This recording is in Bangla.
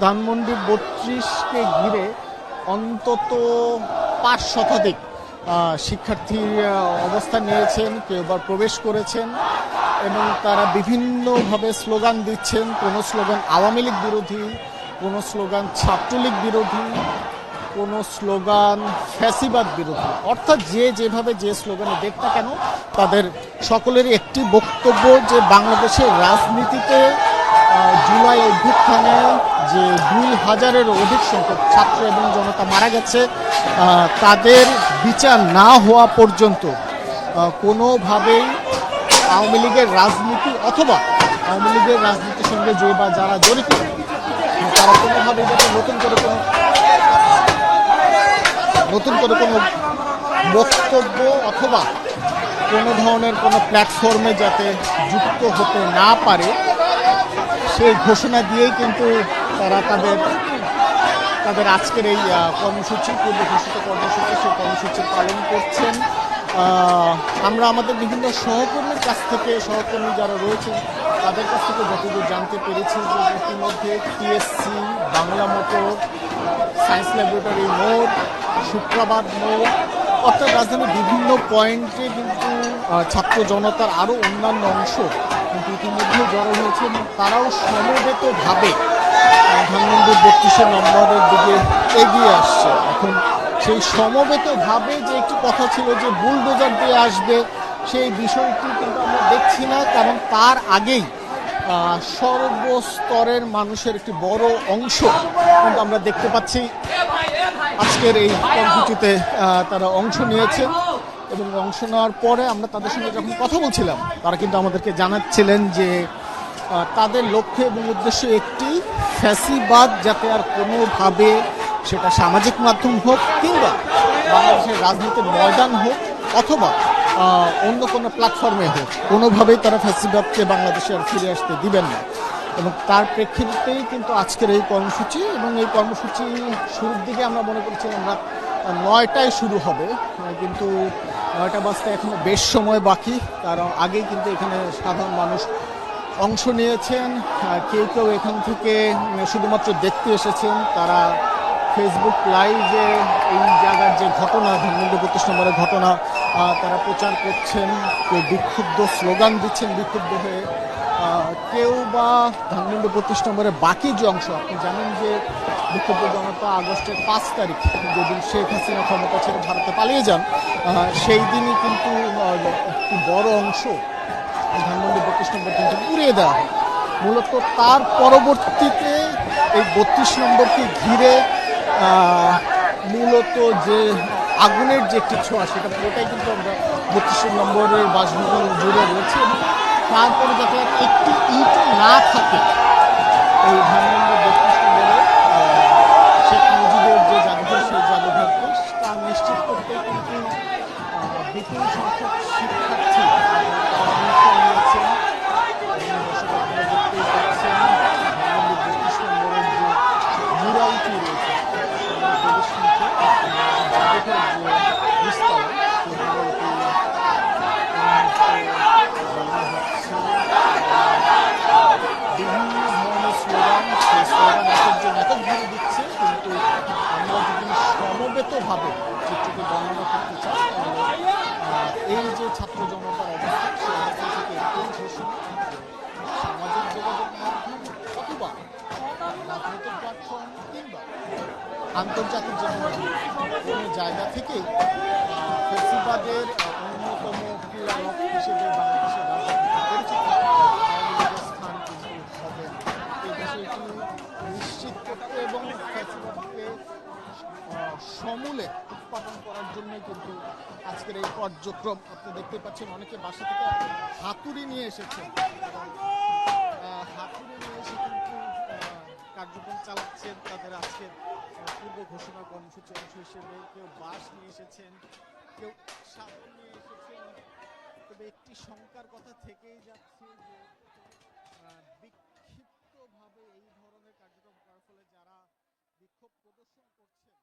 ধানমন্ডি ৩২-কে ঘিরে অন্তত ৫ শতাধিক শিক্ষার্থীর অবস্থান নিয়েছেন, কেউ বা প্রবেশ করেছেন এবং তারা বিভিন্নভাবে স্লোগান দিচ্ছেন। কোনো স্লোগান আওয়ামী লীগ বিরোধী, কোনো স্লোগান ছাত্রলীগ বিরোধী, কোনো স্লোগান ফ্যাসিবাদ বিরোধী। অর্থাৎ যে যেভাবে যে স্লোগানে দেখ না কেন, তাদের সকলেরই একটি বক্তব্য যে বাংলাদেশের রাজনীতিতে জুলাই অভ্যুত্থানে যে ২,০০০-এরও অধিক সংখ্যক ছাত্র এবং জনতা মারা গেছে, তাদের বিচার না হওয়া পর্যন্ত কোনোভাবেই আওয়ামী লীগের রাজনীতি অথবা আওয়ামী লীগের রাজনীতির সঙ্গে যে বা যারা জড়িত তারা কোনোভাবেই যাতে নতুন করে কোনো বক্তব্য অথবা কোনো ধরনের কোনো প্ল্যাটফর্মে যাতে যুক্ত হতে না পারে, সেই ঘোষণা দিয়েই কিন্তু তারা তাদের আজকের এই কর্মসূচি, পূর্ব ঘোষিত কর্মসূচি, সেই কর্মসূচি পালন করছেন। আমরা আমাদের বিভিন্ন সহকর্মীর কাছ থেকে, সহকর্মী যারা রয়েছেন তাদের কাছ থেকে যতদূর জানতে পেরেছি যে ইতিমধ্যে TSC, Bangla motor, science laboratory মোড়, শুক্রাবাদ মোড়, অর্থাৎ রাজধানীর বিভিন্ন পয়েন্টে কিন্তু ছাত্র জনতার আরও অন্যান্য অংশ কিন্তু ইতিমধ্যে জড়ো হয়েছে এবং তারাও সমবেতভাবে ধানমন্ডি ৩২ নম্বরের দিকে এগিয়ে আসছে। এখন সেই সমবেতভাবে যে একটি কথা ছিল যে বুলডোজার দিয়ে আসবে, সেই বিষয়টি কিন্তু আমরা দেখছি না, কারণ তার আগেই সর্বস্তরের মানুষের একটি বড় অংশ কিন্তু আমরা দেখতে পাচ্ছি আজকের এই কর্মসূচিতে তারা অংশ নিয়েছেন। এবং অংশ নেওয়ার পরে আমরা তাদের সঙ্গে যখন কথা বলছিলাম, তারা কিন্তু আমাদেরকে জানাচ্ছিলেন যে তাদের লক্ষ্য এবং উদ্দেশ্য একটি, ফ্যাসিবাদ যাতে আর কোনোভাবে, সেটা সামাজিক মাধ্যম হোক কিংবা বাংলাদেশের রাজনীতির ময়দান হোক অথবা অন্য কোনো প্ল্যাটফর্মে হোক, কোনোভাবেই তারা ফ্যাসিবাদকে বাংলাদেশে আর ফিরে আসতে দিবেন না। এবং তার প্রেক্ষিতেই কিন্তু আজকের এই কর্মসূচি, এবং এই কর্মসূচি শুরুর দিকে আমরা মনে করছিলাম রাত ৯টায় শুরু হবে, কিন্তু ৯টা বাজতে এখনো বেশ সময় বাকি। তার আগেই কিন্তু এখানে সাধারণ মানুষ অংশ নিয়েছেন। কেউ কেউ এখান থেকে শুধুমাত্র দেখতে এসেছেন, তারা ফেসবুক লাইভে এই জায়গার যে ঘটনা, ধানমন্ডি ৩২ নম্বরের ঘটনা, তারা প্রচার করছেন। কেউ বিক্ষুব্ধ স্লোগান দিচ্ছেন বিক্ষুব্ধ হয়ে, কেউ বা ধানমন্ডি ৩২ নম্বরের বাকি যে অংশ, আপনি জানেন যে বিক্ষুব্ধ জনতা আগস্টের ৫ তারিখ, যেদিন শেখ হাসিনা ক্ষমতা ছেড়ে ভারতে পালিয়ে যান, সেই দিনই কিন্তু একটি বড় অংশ ধানমন্ডি ৩২ নম্বর কিন্তু উড়িয়ে দেওয়া হয়। মূলত তার পরবর্তীতে এই ৩২ নম্বরকে ঘিরে মূলত যে আগুনের যে একটি ছোঁয়া, সেটা পুরোটাই কিন্তু আমরা ৩২ নম্বরের বাসভবন জুড়ে রয়েছে। এবং তারপরে যাতে একটি ইট না থাকে, এই ধানমন্ডি ৩২ নম্বরে শেখ মুজিবের যে জাদুঘর, সেই জাদুঘরকে তা নিশ্চিত করতে কিন্তু বিপুল সংখ্যক শিক্ষার্থী অংশ নিয়েছেন। দর্শক আপনারা দেখতেই পাচ্ছেন ধানমন্ডি ৩২ নম্বরের যে মুরালটি রয়েছে, প্রবেশ মুখে জাদুঘর যে নিচতলা, সেই মুরালটি বিভিন্ন ধরনের স্লোগান, সেই স্লোগান এককভাবে দিচ্ছে। কিন্তু আমরা যদি সমবেতভাবে চিত্রকে বর্ণনা করতে চাই, তাহলে এই যে ছাত্র জনতার অবস্থা, সেই অবস্থা থেকে একটি ঘোষণা সামাজিক যোগাযোগ মাধ্যম অথবা রাজনৈতিক প্ল্যাটফর্ম কিংবা আন্তর্জাতিক যে কোনো জায়গা থেকেই ফ্যাসিবাদের অন্যতম ক্রীড়ানক হিসেবে বাংলাদেশের রাজনীতিতে পরিচিত আওয়ামী লীগের স্থান কিন্তু হবে না। এই বিষয়টি নিশ্চিত করতে এবং ফ্যাসিবাদকে সমূলে উৎপাদন করার জন্যই কিন্তু আজকের এই কার্যক্রম। আপনি দেখতে পাচ্ছেন অনেকে বাসা থেকে হাতুড়ি নিয়ে এসেছেন এবং হাতুড়ি নিয়ে এসে কিন্তু কার্যক্রম চালাচ্ছেন তাদের আজকের পূর্ব ঘোষণা কর্মসূচির অংশ হিসেবে। কেউ বাস নিয়ে এসেছেন, কেউ সাবল নিয়ে এসেছেন। তবে একটি শঙ্কার কথা থেকেই যাচ্ছে যে বিক্ষিপ্তভাবে এই ধরনের কার্যক্রম করার ফলে যারা বিক্ষোভ প্রদর্শন করছেন